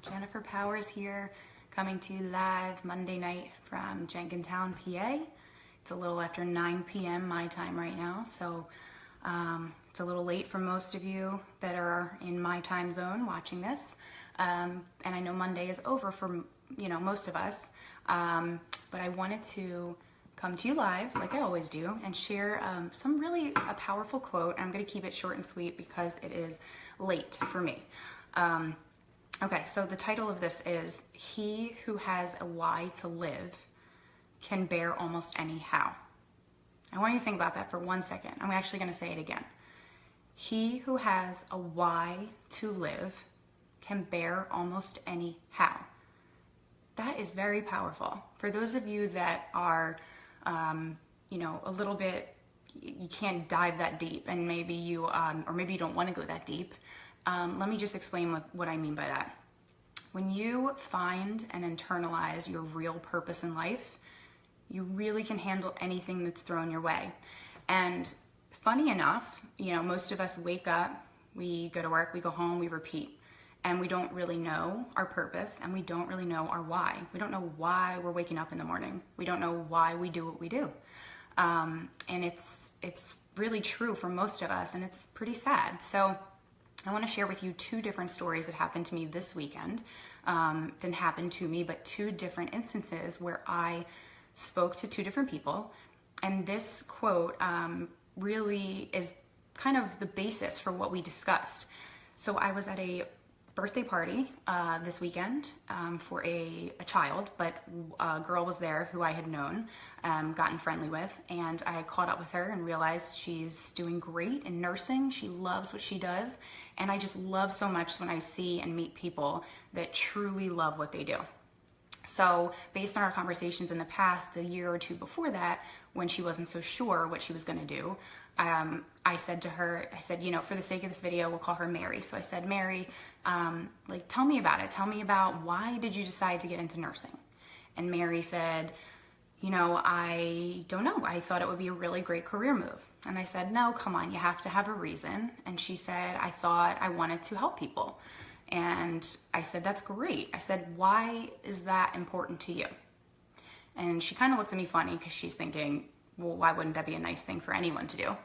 Jennifer Powers here, coming to you live Monday night from Jenkintown, PA. It's a little after 9 p.m. my time right now, so it's a little late for most of you that are in my time zone watching this. And I know Monday is over for most of us, but I wanted to come to you live, like I always do, and share some really a powerful quote. I'm going to keep it short and sweet because it is late for me. Okay, so the title of this is, "He who has a why to live can bear almost any how." I want you to think about that for 1 second. I'm actually going to say it again. He who has a why to live can bear almost any how. That is very powerful. For those of you that are, a little bit, you can't dive that deep, and maybe you, or maybe you don't want to go that deep. Let me just explain what I mean by that. When you find and internalize your real purpose in life, you really can handle anything that's thrown your way. And funny enough, most of us wake up, we go to work, we go home, we repeat, and we don't really know our purpose, and we don't really know our why. We don't know why we're waking up in the morning. We don't know why we do what we do. And it's really true for most of us, and it's pretty sad. So I want to share with you two different stories that happened to me this weekend. Didn't happen to me, but two different instances where I spoke to two different people. And this quote really is kind of the basis for what we discussed. So I was at a birthday party this weekend for a child, but a girl was there who I had known, gotten friendly with, and I caught up with her and realized she's doing great in nursing. She loves what she does, and I just love so much when I see and meet people that truly love what they do. So based on our conversations in the past, the year or two before that, when she wasn't so sure what she was going to do, I said to her, for the sake of this video, we'll call her Mary. So I said, Mary, tell me about it. Tell me about, why did you decide to get into nursing? And Mary said, I don't know. I thought it would be a really great career move. And I said, no, come on, you have to have a reason. And she said, I thought I wanted to help people. And I said, that's great. I said, why is that important to you? And she kind of looked at me funny because she's thinking, well, why wouldn't that be a nice thing for anyone to do?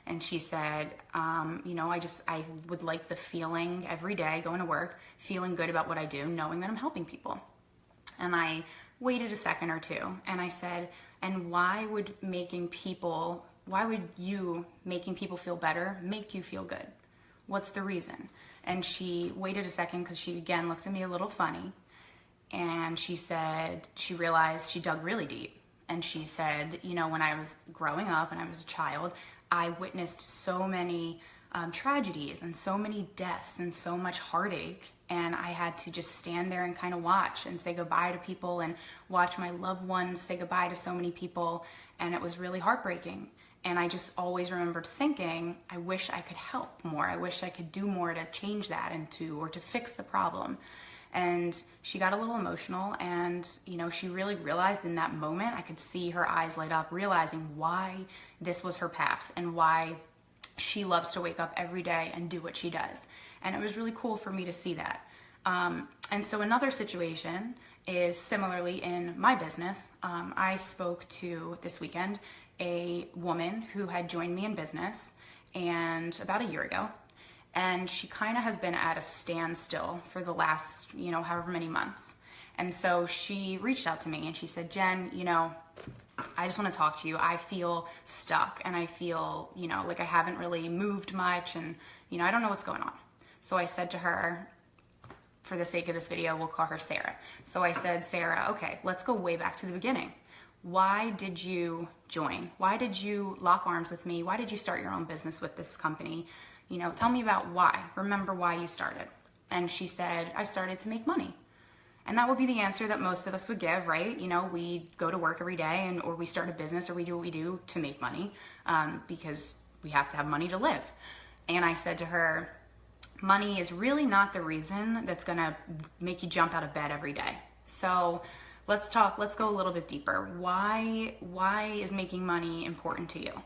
And she said, I would like the feeling every day going to work, feeling good about what I do, knowing that I'm helping people. And I waited a second or two, and I said, and why would you making people feel better make you feel good? What's the reason? And she waited a second because she again looked at me a little funny, and she said, she realized, she dug really deep. And she said, when I was growing up and I was a child, I witnessed so many tragedies and so many deaths and so much heartache. And I had to just stand there and kind of watch and say goodbye to people and watch my loved ones say goodbye to so many people. And it was really heartbreaking. And I just always remembered thinking, I wish I could help more. I wish I could do more to change that or to fix the problem. And she got a little emotional, and she really realized in that moment, I could see her eyes light up, realizing why this was her path and why she loves to wake up every day and do what she does. And it was really cool for me to see that. And so another situation is similarly in my business. I spoke to this weekend a woman who had joined me in business and about a year ago. And she kind of has been at a standstill for the last, however many months. And so she reached out to me and she said, Jen, I just want to talk to you. I feel stuck, and I feel, like I haven't really moved much, and, I don't know what's going on. So I said to her, for the sake of this video, we'll call her Sarah. So I said, Sarah, okay, let's go way back to the beginning. Why did you join? Why did you lock arms with me? Why did you start your own business with this company? Tell me about why. Remember why you started. And she said, I started to make money. And that would be the answer that most of us would give, right? We go to work every day, or we start a business, or we do what we do to make money, because we have to have money to live. And I said to her, money is really not the reason that's gonna make you jump out of bed every day. So let's go a little bit deeper. Why is making money important to you?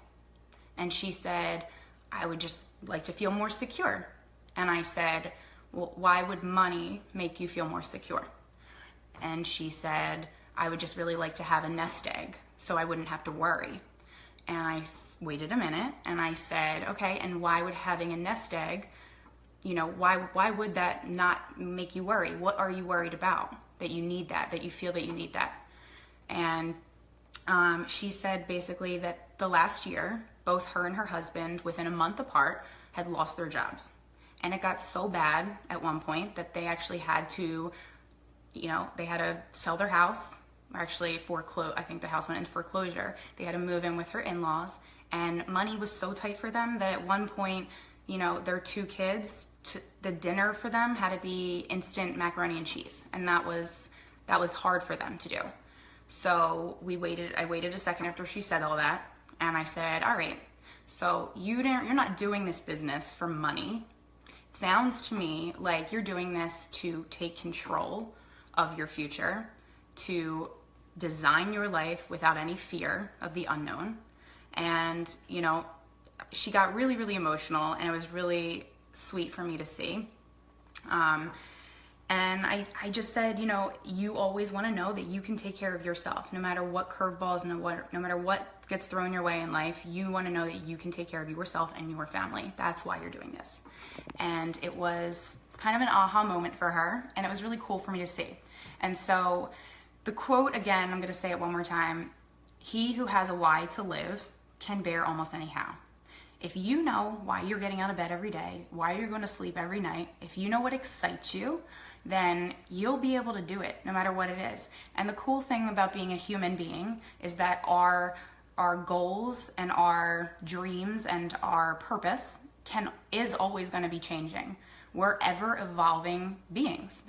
And she said, I would just like to feel more secure. And I said, well, why would money make you feel more secure? And she said, I would just really like to have a nest egg so I wouldn't have to worry. And I waited a minute and I said, okay, and why would having a nest egg, you know, why would that not make you worry? What are you worried about that you need that you feel that you need that? And she said basically that the last year, both her and her husband, within a month apart, had lost their jobs. And it got so bad at one point that they actually had to, you know, they had to sell their house, or actually foreclose. I think the house went into foreclosure. They had to move in with her in-laws, and money was so tight for them that at one point, you know, their 2 kids, the dinner for them had to be instant macaroni and cheese, and that was hard for them to do. So I waited a second after she said all that, and I said, all right, so you're not doing this business for money. It sounds to me like you're doing this to take control of your future, to design your life without any fear of the unknown. And, you know, she got really, really emotional, and it was really sweet for me to see. And I just said, you know, you always want to know that you can take care of yourself, no matter what curveballs, no matter what gets thrown your way in life. You want to know that you can take care of yourself and your family. That's why you're doing this. And it was kind of an aha moment for her, and it was really cool for me to see. And so the quote, again, I'm going to say it one more time: he who has a why to live can bear almost any how. If you know why you're getting out of bed every day, why you're going to sleep every night, if you know what excites you, then you'll be able to do it no matter what it is. And the cool thing about being a human being is that our goals and our dreams and our purpose is always going to be changing. We're ever evolving beings.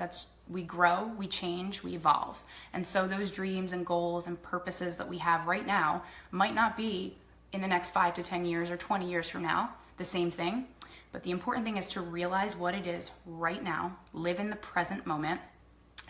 We grow, we change, we evolve. And so those dreams and goals and purposes that we have right now might not be in the next 5 to 10 years or 20 years from now the same thing. But the important thing is to realize what it is right now, live in the present moment,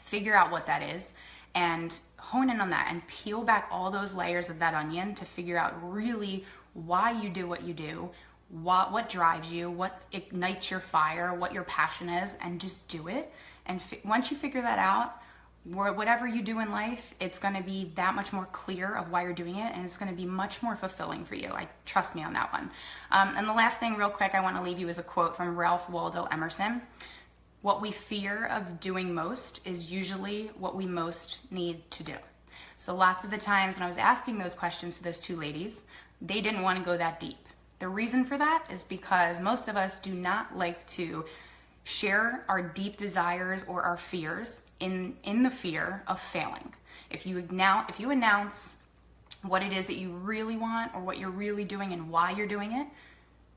figure out what that is, and hone in on that and peel back all those layers of that onion to figure out really why you do what you do, what drives you, what ignites your fire, what your passion is, and just do it. And once you figure that out, whatever you do in life, it's going to be that much more clear of why you're doing it, and it's going to be much more fulfilling for you. Trust me on that one. And the last thing real quick I want to leave you is a quote from Ralph Waldo Emerson. What we fear of doing most is usually what we most need to do. So lots of the times when I was asking those questions to those 2 ladies, they didn't want to go that deep. The reason for that is because most of us do not like to share our deep desires or our fears in the fear of failing. If you announce what it is that you really want or what you're really doing and why you're doing it,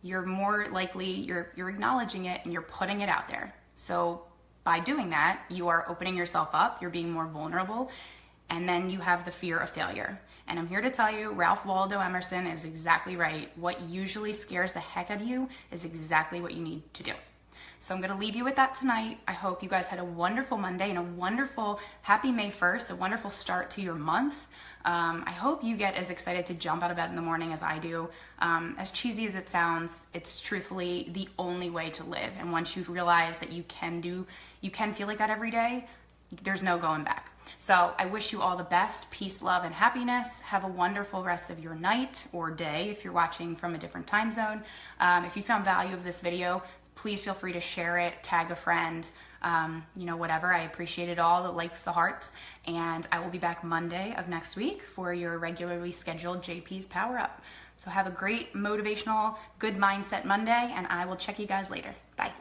you're more likely, you're acknowledging it and you're putting it out there. So by doing that, you are opening yourself up, you're being more vulnerable, and then you have the fear of failure. And I'm here to tell you, Ralph Waldo Emerson is exactly right. What usually scares the heck out of you is exactly what you need to do. So I'm going to leave you with that tonight. I hope you guys had a wonderful Monday and a wonderful happy May 1st, a wonderful start to your month. I hope you get as excited to jump out of bed in the morning as I do. As cheesy as it sounds, it's truthfully the only way to live. And once you realize that you can feel like that every day, there's no going back. So I wish you all the best, peace, love, and happiness. Have a wonderful rest of your night or day if you're watching from a different time zone. If you found value of this video, please feel free to share it, tag a friend, whatever. I appreciate it all, the likes, the hearts. And I will be back Monday of next week for your regularly scheduled JP's Power Up. So have a great motivational, good mindset Monday, and I will check you guys later. Bye.